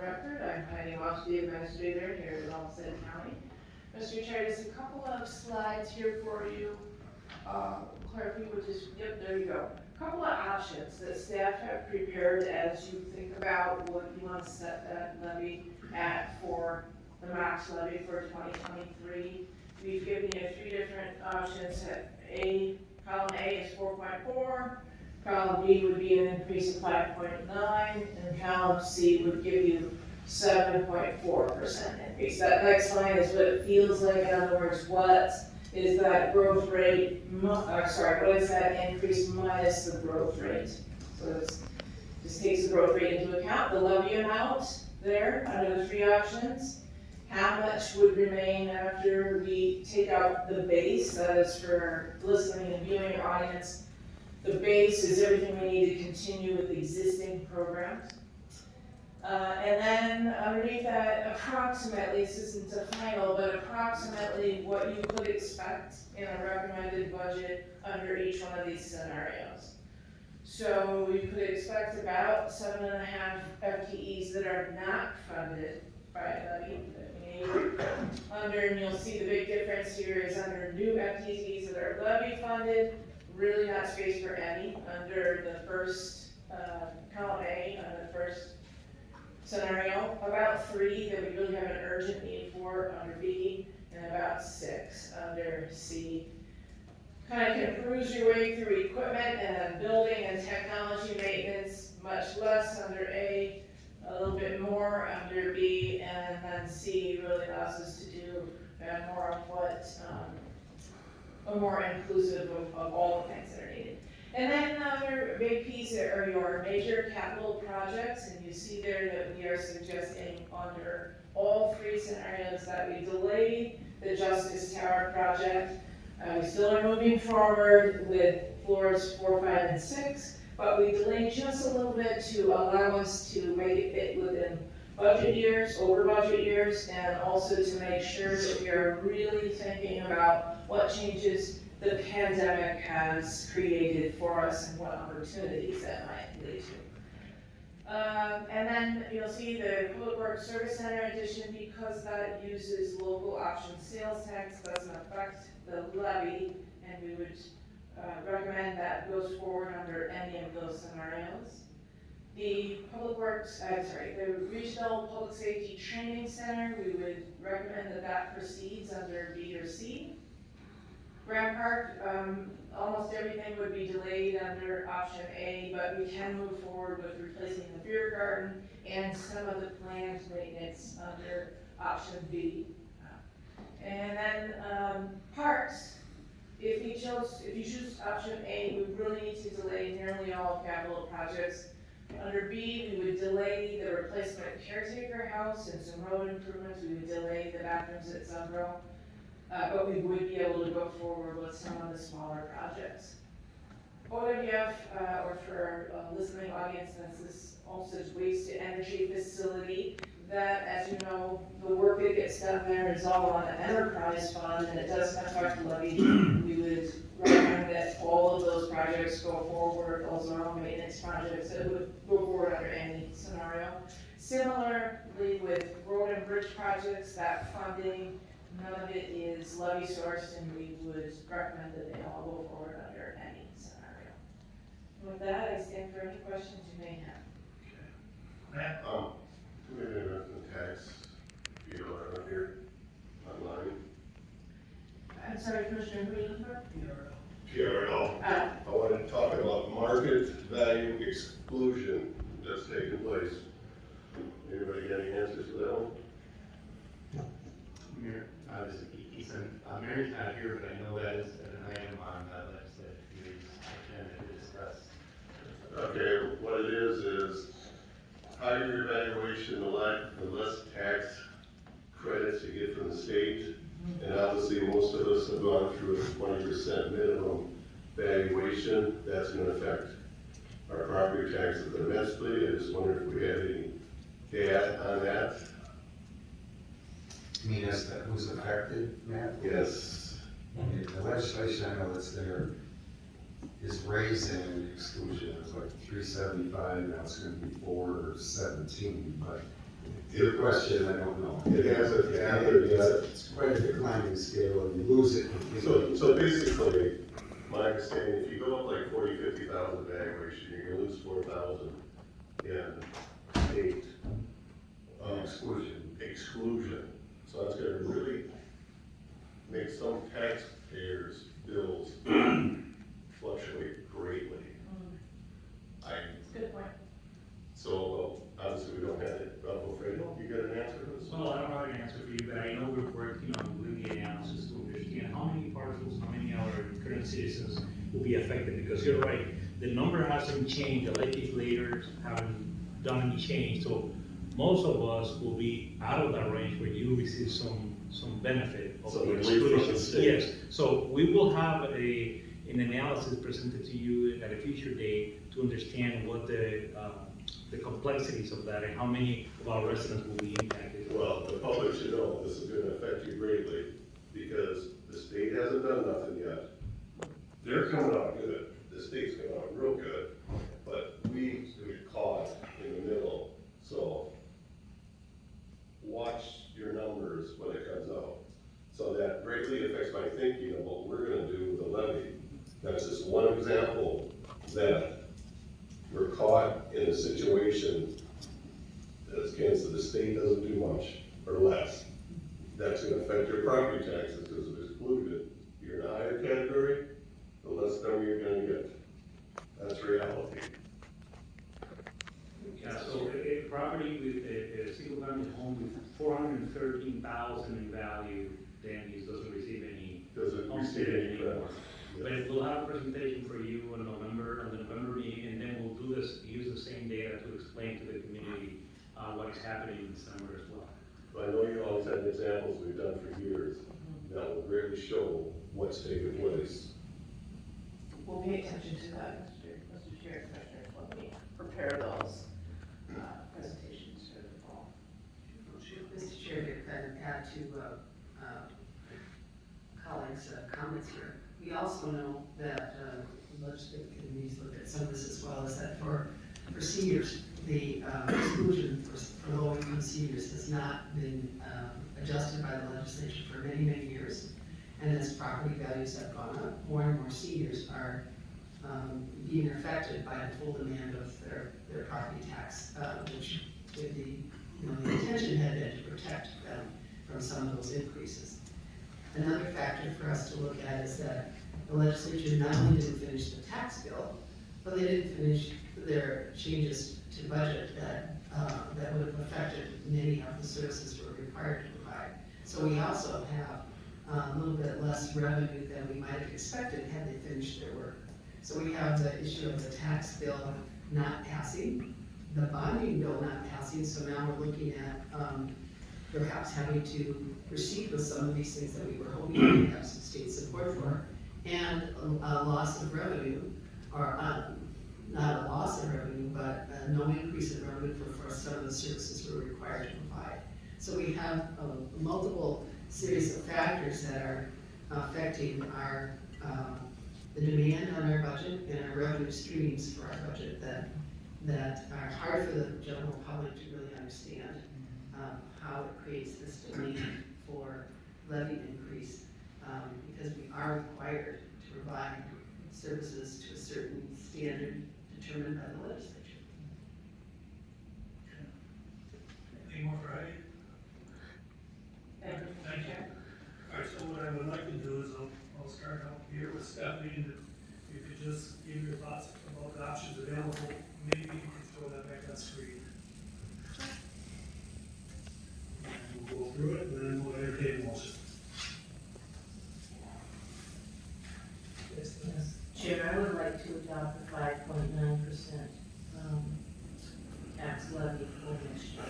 the record. I'm Heidi Walsh, the administrator here at Olmsted County. Mr. Chair, there's a couple of slides here for you. Claire, if you would just, yep, there you go. A couple of options that staff have prepared as you think about what you want to set that levy at for the max levy for 2023. We've given you 3 different options. Column A is 4.4. Column B would be an increase of 5.9, and column C would give you 7.4% increase. That next line is what it feels like. In other words, what is that growth rate, what is that increase minus the growth rate? So it just takes the growth rate into account. The levy amount there under the 3 options. How much would remain after we take out the base? That is for listening and viewing audience. The base is everything we need to continue with existing programs. And then underneath that, approximately, this isn't a final, but approximately what you could expect in a recommended budget under each one of these scenarios. So you could expect about 7.5 FTEs that are not funded by levy. And you'll see the big difference here is under new FTEs that are levy funded, really not space for any under the first column A, under the first scenario, about 3 that we really have an urgent need for under B, and about 6 under C. Kind of can cruise your way through equipment and building and technology maintenance, much less under A, a little bit more under B, and then C really allows us to do more of what, more inclusive of all the things that are needed. And then another big piece are your major capital projects, and you see there that we are suggesting under all 3 scenarios that we delay the Justice Tower project. We still are moving forward with floors 4, 5, and 6, but we delay just a little bit to allow us to make it fit within budget years, over budget years, and also to make sure that we are really thinking about what changes the pandemic has created for us and what opportunities that might lead to. And then you'll see the Public Works Service Center addition, because that uses local option sales tax, doesn't affect the levy, and we would recommend that goes forward under any of those scenarios. The the Regional Public Safety Training Center, we would recommend that proceeds under B or C. Grant Park, almost everything would be delayed under option A, but we can move forward with replacing the beer garden and some of the planned maintenance under option B. And then parks. If you choose option A, we really need to delay nearly all capital projects. Under B, we would delay the replacement caretaker house and some road improvements. We would delay the bathrooms at Sunbro. But we would be able to go forward with some of the smaller projects. OWF, or for listening audience, that's this Olmsted's Waste to Energy Facility. That, as you know, the work that gets done there is all on the enterprise fund, and it doesn't affect levy. We would recommend that all of those projects go forward. Those are all maintenance projects that would go forward under any scenario. Similarly with road and bridge projects, that funding, none of it is levy sourced, and we would recommend that they all go forward under any scenario. And with that, I stand for any questions you may have. Okay. Matt? Do we have the tax deal around here online? I'm sorry, Commissioner, who are you looking for? TRL. I wanted to talk about market value exclusion that's taking place. Anybody got any answers to that one? This is Ethan. Mary's not here, but I know that is an item on the legislative committee's agenda to discuss. Okay, what it is higher evaluation, the less tax credits you get from the state. And obviously most of us have gone through a 20% minimum valuation. That's going to affect our property taxes immensely. I just wonder if we had any data on that. You mean as to who's affected, Matt? Yes. The legislation I know that's there is raising exclusion. It's like 375, now it's going to be 417, but Good question, I don't know. It hasn't happened yet. It's quite a declining scale, and you lose it completely. So basically, my understanding, if you go up like 50,000 valuation, you're gonna lose 4,000 in state exclusion. So that's gonna really make some taxpayers' bills fluctuate greatly. Good point. So obviously we don't have it. Fredo, you got an answer for this? Well, I don't have an answer for you, but I know we're working on doing the analysis to understand how many parcels, how many of our current citizens will be affected, because you're right, the number hasn't changed, the legislators haven't done any change, so most of us will be out of that range where you receive some benefit of So the relief from the exclusion. state. Yes, so we will have an analysis presented to you at a future date to understand what the complexities of that and how many of our residents will be impacted. Well, the public should know this is gonna affect you greatly, because the state hasn't done nothing yet. They're coming out good, the state's coming out real good, but we get caught in the middle, so watch your numbers when it comes out. So that greatly affects my thinking of what we're gonna do with the levy. That's just one example that we're caught in a situation that's against the state doesn't do much or less. That's gonna affect your property taxes because it's excluded. You're in a higher category, the less number you're gonna get. That's reality. Yeah, so a property with a single family home with 413,000 in value, then it doesn't receive any Doesn't Olmsted receive any anymore. credit. But we'll have a presentation for you in November, on the November meeting, and then we'll do this, use the same data to explain to the community what is happening in December as well. But I know you always have examples we've done for years that will really show what's taking place. We'll pay attention to that, Mr. Chair, Commissioners, when we prepare those presentations for the fall. Mr. Chair, to kind of add to colleagues' comments here, we also know that legislative committees look at some of this as well, is that for seniors, the exclusion for low-income seniors has not been adjusted by the legislature for many, many years. And as property values have gone up, more and more seniors are being affected by the full demand of their property tax, which with the intention had been to protect them from some of those increases. Another factor for us to look at is that the legislature not only didn't finish the tax bill, but they didn't finish their changes to budget that would have affected many of the services we're required to provide. So we also have a little bit less revenue than we might have expected had they finished their work. So we have the issue of the tax bill not passing, the bonding bill not passing, so now we're looking at perhaps having to proceed with some of these things that we were hoping to have some state support for, and a loss of revenue, or not a loss of revenue, but no increase in revenue for some of the services we're required to provide. So we have a multiple series of factors that are affecting our the demand on our budget and our revenue streams for our budget that are hard for the general public to really understand how it creates this demand for levy increase, because we are required to provide services to a certain standard determined by the legislature. Any more Friday? Thank you, Thank you. Chair. All right, so what I would like to do is I'll start out here with Stephanie, and if you could just give your thoughts about the options available, maybe you can throw that back on screen. And we'll go through it, and then we'll entertain a motion. Yes, Yes, Chair, I would like to adopt the 5.9% tax levy for next year.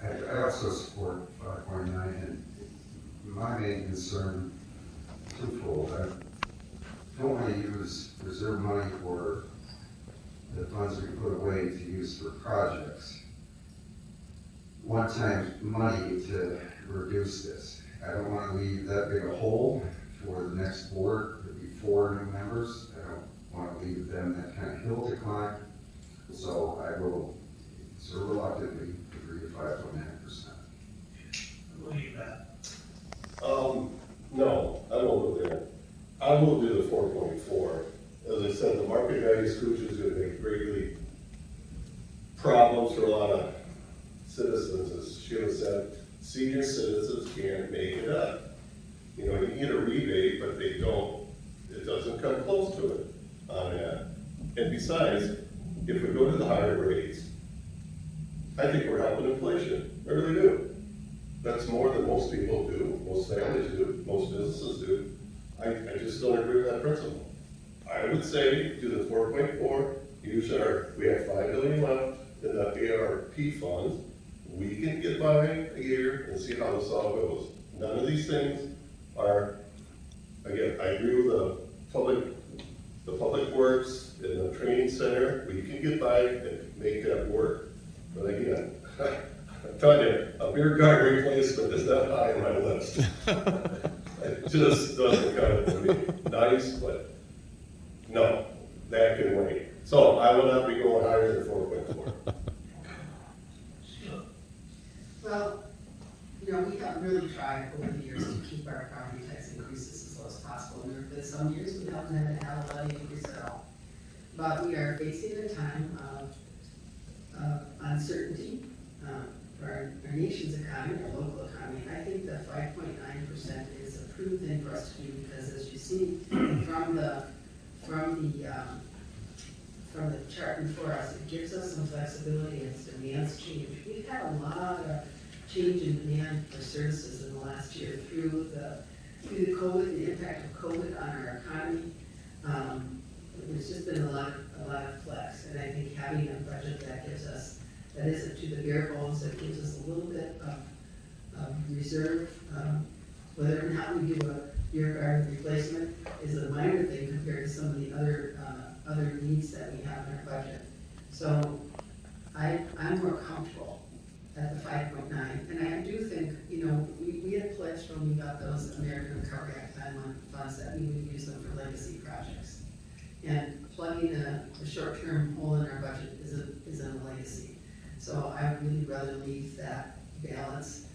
I also support 5.9, and my main concern, twofold. I don't want to use reserve money for the funds we put away to use for projects. One-time money to reduce this. I don't want to leave that big a hole for the next board. There'll be 4 new members. I don't want to leave them that kind of hill to climb. So I will sort of reluctantly agree to 5.9%. What do you got? No, I won't go there. I will do the 4.4. As I said, the market value exclusion is gonna make greatly problems for a lot of citizens. As Sheila said, senior citizens can't make it up. You know, you get a rebate, but they don't, it doesn't come close to it on that. And besides, if we go to the higher rates, I think we're helping inflation, I really do. That's more than most people do, most families do, most businesses do. I just don't agree with that principle. I would say do the 4.4, use we have $5 billion left in the ARP funds. We can get by a year and see how this all goes. None of these things are, again, I agree with the public works and the training center. We can get by and make that work. But again, I'm telling you, a beer garden replacement is not high on my list. It just doesn't cut it for me. Nice, but no, that can wait. So I will not be going higher than 4.4. Well, you know, we have really tried over the years to keep our property tax increases as low as possible. And there have been some years we haven't had to have a levy increase at all. But we are facing a time of uncertainty for our nation's economy, our local economy. And I think that 5.9% is a prudent thing for us to do because, as you see from the chart before us, it gives us some flexibility as demands change. We've had a lot of change in demand for services in the last year through the COVID, the impact of COVID on our economy. There's just been a lot of flex, and I think having a budget that gives us, that isn't to the bare bones, that gives us a little bit of reserve, whether or not we do a beer garden replacement is a minor thing compared to some of the other needs that we have in our budget. So I'm more comfortable at the 5.9, and I do think, you know, we had pledged when we got those American Recovery Act funds that we would use them for legacy projects. And plugging a short-term hole in our budget isn't a legacy. So I would really rather leave that balance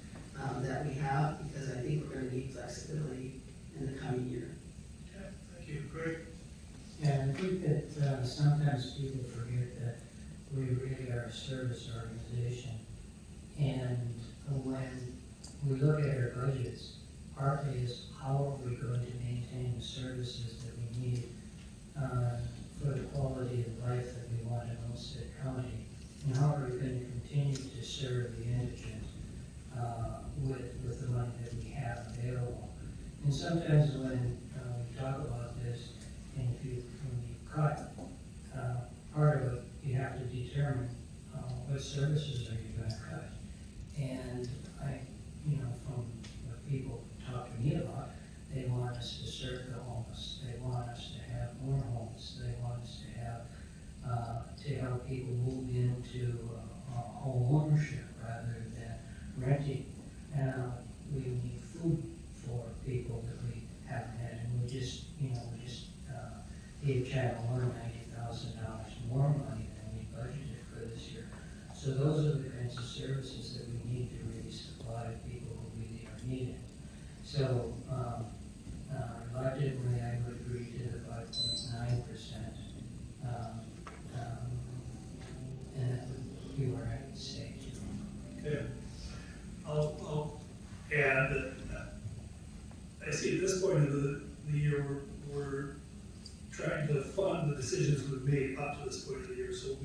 that we have, because I think we're gonna need flexibility in the coming year. Okay, thank you, Greg. And I think that sometimes people forget that we really are a service organization. And when we look at our budgets, partly is how are we going to maintain the services that we need for the quality of life that we want in Olmsted County? And how are we going to continue to serve the indigent with the money that we have available? And sometimes when we talk about this, and when you cut part of it, you have to determine what services are you going to cut. And from what people talk to me about, they want us to serve the homeless. They want us to have more homes. They want us to have, to help people move into home ownership rather than renting. We need food for people that we haven't had, and we just gave Channel 1 $90,000 more money than we budgeted for this year. So those are the kinds of services that we need to really supply people who really are needed. So reluctantly, I would agree to the 5.9%, and that would be where I would say to. Okay. I'll add that I see at this point in the year, we're trying to fund the decisions we've made up to this point of the year. So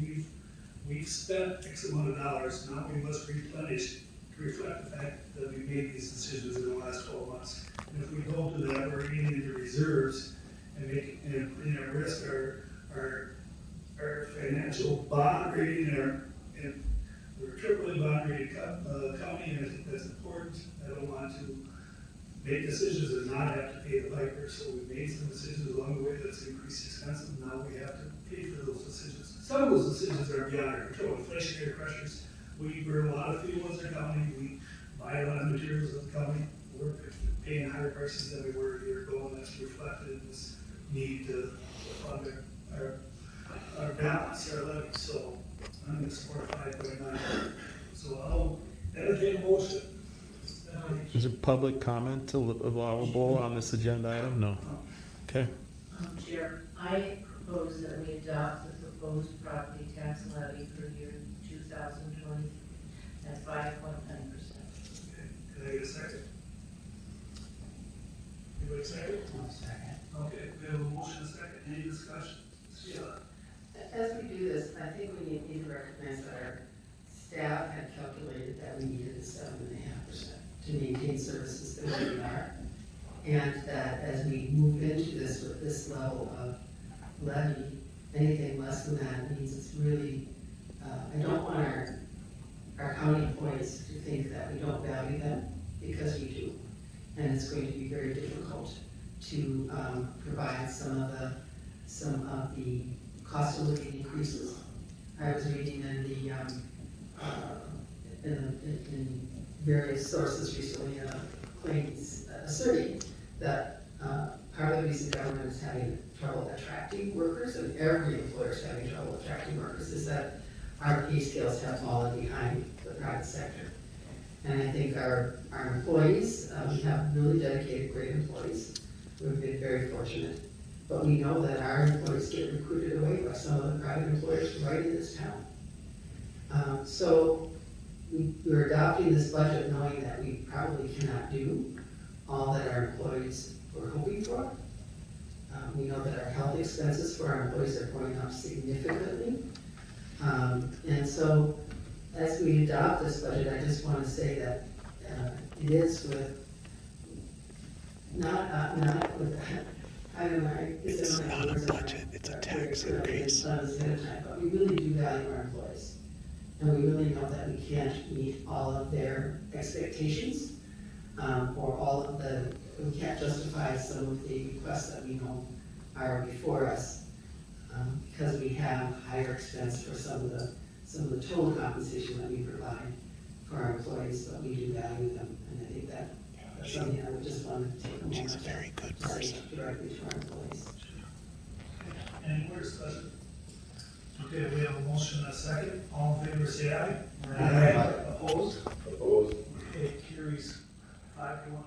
we've spent X amount of dollars, now we must replenish to reflect the fact that we made these decisions in the last 12 months. And if we don't do that, we're getting into reserves and putting at risk our financial bond rating and we're tripling bond rated county, and I think that's important. I don't want to make decisions and not have to pay the piper. So we made some decisions along the way that's increased expenses, and now we have to pay for those decisions. Some of those decisions are beyond our control. Inflationary pressures, we burn a lot of fuel as a county, we buy a lot of materials as a county, we're paying higher prices than we were a year ago, and that's reflected in this need to fund our balance, our levy, so I'm gonna support 5.9. So I'll entertain a motion. Is there public comment allowable on this agenda item? No. Okay. Chair, I propose that we adopt the proposed property tax levy for year 2020 at 5.9%. Can I get a second? Anybody second? One second. Okay, we have a motion, and a second, any discussion? Sheila? As we do this, I think we need to recognize that our staff had calculated that we needed a 7.5% to maintain services the way we are. And that as we move into this with this level of levy, anything less than that means it's really, I don't want our county employees to think that we don't value them, because we do. And it's going to be very difficult to provide some of the cost of living increases. I was reading in various sources recently, claims asserting that part of the reason government is having trouble attracting workers, and every employer is having trouble attracting workers, is that our pay scales have fallen behind the private sector. And I think our employees, we have really dedicated, great employees. We've been very fortunate. But we know that our employees get recruited away by some of the private employers right in this town. So we're adopting this budget knowing that we probably cannot do all that our employees were hoping for. We know that our health expenses for our employees are going up significantly. And so as we adopt this budget, I just want to say that it is with, not with, I don't know, it's not a budget, it's a tax increase. But we really do value our employees. And we really know that we can't meet all of their expectations, or all of we can't justify some of the requests that we know are before us, because we have higher expense for some of the total compensation that we provide for our employees, but we do value them, and I think that's something I would just want to take a moment to say directly to our employees. Any more discussion? Okay, we have a motion, and a second, all in favor, say aye. Aye. Opposed? Opposed? Okay, carries 5-1.